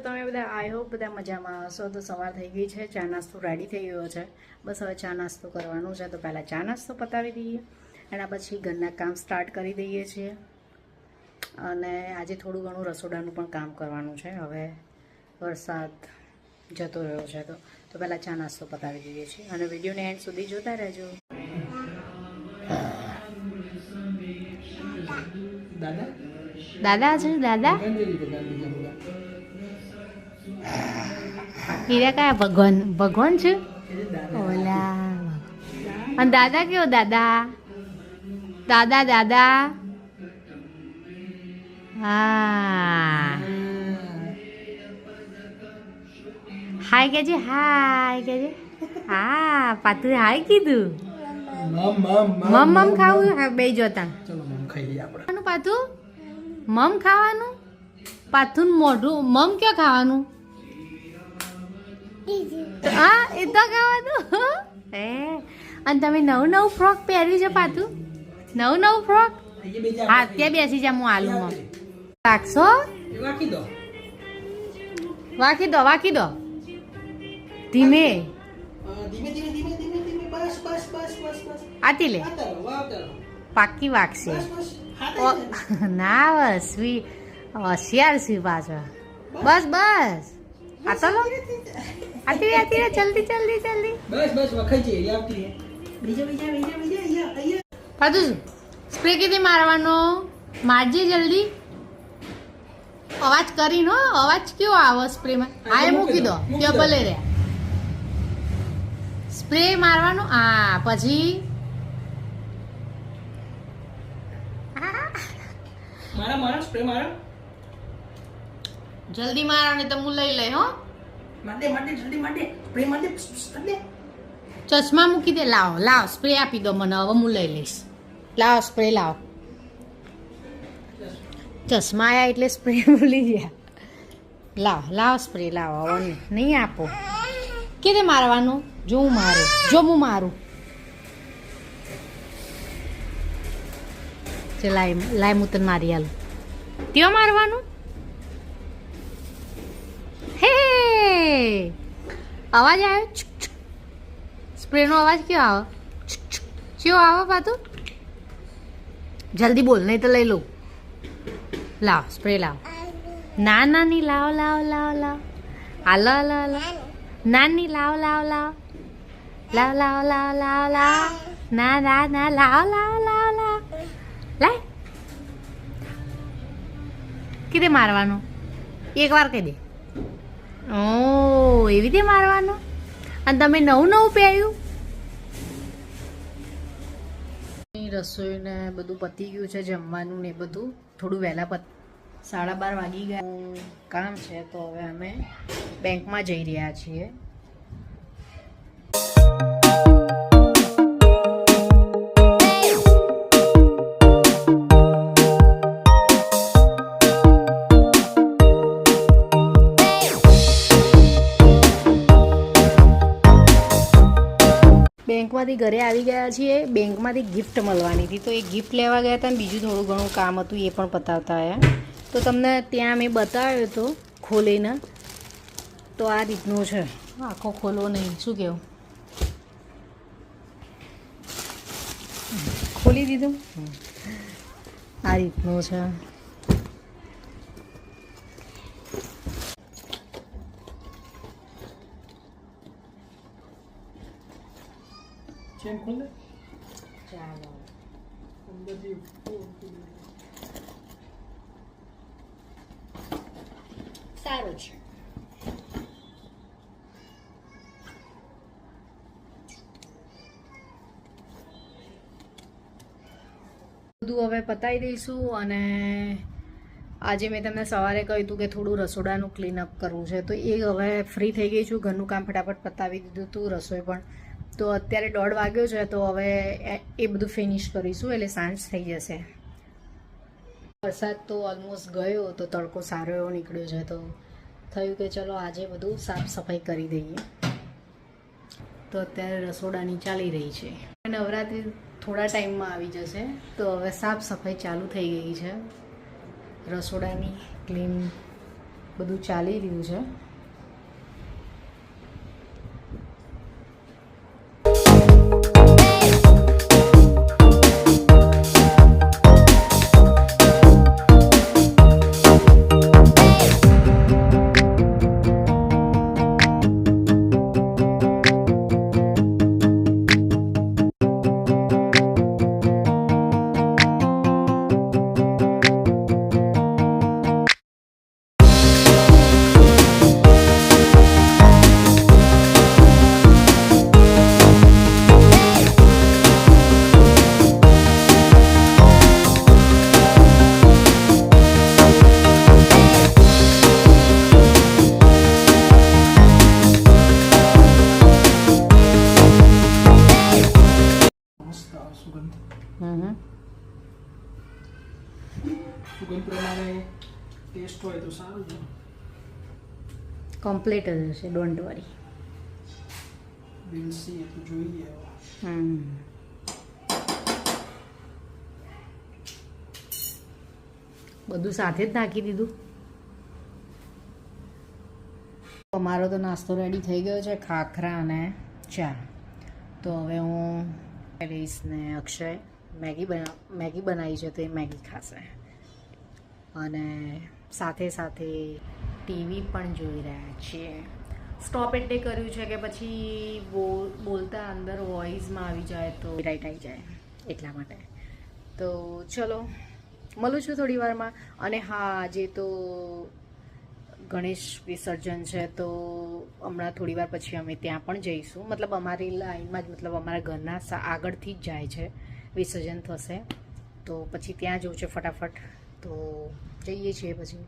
તમે બધા? I hope બધા મજામાં હશો. તો સવાર થઈ ગઈ છે, ચા નાસ્તો રેડી થઈ ગયો છે. બસ હવે ચા નાસ્તો કરવાનું છે, તો પહેલાં ચા નાસ્તો પતાવી દઈએ, એના પછી ઘરના કામ સ્ટાર્ટ કરી દઈએ છીએ. અને આજે થોડું ઘણું રસોડાનું પણ કામ કરવાનું છે. હવે વરસાદ જતો રહ્યો છે, તો પહેલાં ચા નાસ્તો પતાવી દઈએ છીએ અને વિડીયોને એન્ડ સુધી જોતા રહેજો. દાદા છે, દાદા હીરા કયા ભગવાન છે ઓલા. અને દાદા કેવો? દાદા દાદા દાદા હા, હાય કેજે, હાય કેજે. હા, પાતું હાય કીધું. મમ ખાવું બે જોતા. ચલો મમ ખાઈ લઈએ આપણે. પાતું મમ ખાવાનું. પાથું મોઢું મમ ક્યાં ખાવાનું? હા, એ તો ખાવાનું. હે, અને તમે નવું ફ્રોક પહેર્યું છે પાથું? નવું ફ્રોક? હા, ત્યાં બેસી જા, હું આલું મમ રાખશો. વાકી દો ધીમે. આતી લે, પાકી વાગશે. ના બસ હોશિયાર છે પાછો. બસ આતો લો, આતી રે જલ્દી. બસ વખાઈ છે. બીજા પાછું સ્પ્રે કીધી મારવાનો, મારજે જલ્દી. અવાજ કરીને, અવાજ કેવો આવે સ્પ્રેમાં? હા, એ મૂકી દો ત્યાં ભલે રે. સ્પ્રે મારવાનો. હા, પછી મારા સ્પ્રે મારા જલ્દી મારો, ને તો હું લઈ લઈ. હો, માટે જલ્દી માટે સ્પ્રે માટે. ચશ્મા મૂકી દે. લાવ સ્પ્રે આપી દો મને, હવે હું લઈ લઈશ. લાવ સ્પ્રે લાવ. ચશ્મા આયા એટલે સ્પ્રે ભૂલી ગયા. લાવ સ્પ્રે લાવ. હવે નહીં આપો. કેને મારવાનું? જો હું મારું. લાય હું તને મારી આલું. ત્યાં મારવાનું. હે, અવાજ આવ્યો? સ્પ્રેનો અવાજ કયો આવે? કયો આવે પાતું? જલ્દી બોલ, નહીં તો લઈ લઉં. લાવ સ્પ્રે લાવ. ના ની લાવ. હાલો નાની લાવ. ના લાવ. લાય. કીધે મારવાનું? એક વાર કહી દે. ઓ, એવી રીતે મારવાનું. અને તમે નવું પહેર્યું? રસોઈને બધું પતી ગયું છે, જમવાનું ને બધું થોડું વહેલા 12:30 વાગી ગયા. કામ છે, તો હવે અમે બેંકમાં જઈ રહ્યા છીએ. બેંકમાંથી ઘરે આવી ગયા છીએ. બેંકમાંથી ગિફ્ટ મળવાની હતી, તો એ ગિફ્ટ લેવા ગયા હતા, અને બીજું થોડું ઘણું કામ હતું, એ પણ પતાવતા આવ્યા. તો તમને ત્યાં મેં બતાવ્યો હતો ખોલીને. તો આ રીતનું છે. આખો ખોલવો નહીં, શું કહેવું? ખોલી દીધું. આ રીતનું છે. ચાલો, સારું છે. બધું હવે પતાવી દઈશું. અને આજે મેં તમને સવારે કહ્યું હતું કે થોડું રસોડાનું ક્લીનઅપ કરવું છે, તો એ હવે ફ્રી થઈ ગઈ છું. ઘરનું કામ ફટાફટ પતાવી દીધું હતું, રસોઈ પણ. તો અત્યારે 1:30 વાગ્યો છે, તો હવે એ બધું ફિનિશ કરીશું, એટલે સાંજ થઈ જશે. વરસાદ તો ઓલમોસ્ટ ગયો, તો તડકો સારો એવો નીકળ્યો છે, તો થયું કે ચલો આજે બધું સાફ સફાઈ કરી દઈએ. તો અત્યારે રસોડાની ચાલી રહી છે. નવરાત્રિ થોડા ટાઈમમાં આવી જશે, તો હવે સાફ સફાઈ ચાલુ થઈ ગઈ છે. રસોડાની ક્લીન બધું ચાલી રહ્યું છે. સુગંધ પ્રમાણે ટેસ્ટ હોય તો સારું છે. કમ્પ્લીટ જ હશે, ડોન્ટ વરી. વિલ સી, તો જોઈએ. બધું સાથે જ નાખી દીધું. અમારો તો નાસ્તો રેડી થઈ ગયો છે, ખાખરા અને ચા. તો હવે હું રહીશ ને અક્ષય મેગી બનાવી છે તો એ મેગી ખાશે, અને સાથે સાથે ટીવી પણ જોઈ રહ્યા છીએ. સ્ટોપ એટલે કર્યું છે કે પછી બોલતા અંદર વોઇસમાં આવી જાય તો રાઈટ આવી જાય, એટલા માટે. તો ચલો મળું છું થોડી વારમાં. અને હા, આજે તો ગણેશ વિસર્જન છે, તો હમણાં થોડી વાર પછી અમે ત્યાં પણ જઈશું. મતલબ અમારી લાઈનમાં જ, મતલબ અમારા ઘરના આગળથી જ જાય છે, વિસર્જન થશે તો પછી ત્યાં જવું છે ફટાફટ. તો જઈએ છીએ પછી.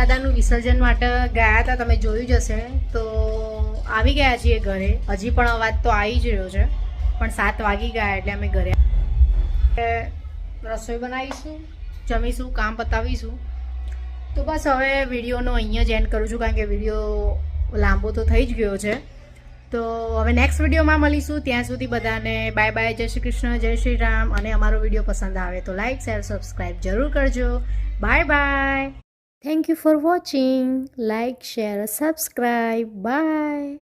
દાદાનું વિસર્જન માટે ગયા હતા, તમે જોયું જ હશે. તો આવી ગયા છીએ ઘરે. હજી પણ અવાજ તો આવી જ રહ્યો છે, પણ 7 વાગી ગયા એટલે અમે ઘરે રસોઈ બનાવીશું, જમીશું, કામ પતાવીશું. તો બસ હવે વિડીયોનો અહીંયા જ એન્ડ કરું છું, કારણ કે વિડીયો લાંબો તો થઈ જ ગયો છે. તો હવે નેક્સ્ટ વિડીયોમાં મળીશું. ત્યાં સુધી બધાને બાય બાય, જય શ્રી કૃષ્ણ, જય શ્રી રામ. અને અમારો વિડીયો પસંદ આવે તો લાઇક, શેર, સબસ્ક્રાઈબ જરૂર કરજો. Bye bye. Thank you for watching. Like, share, subscribe. By.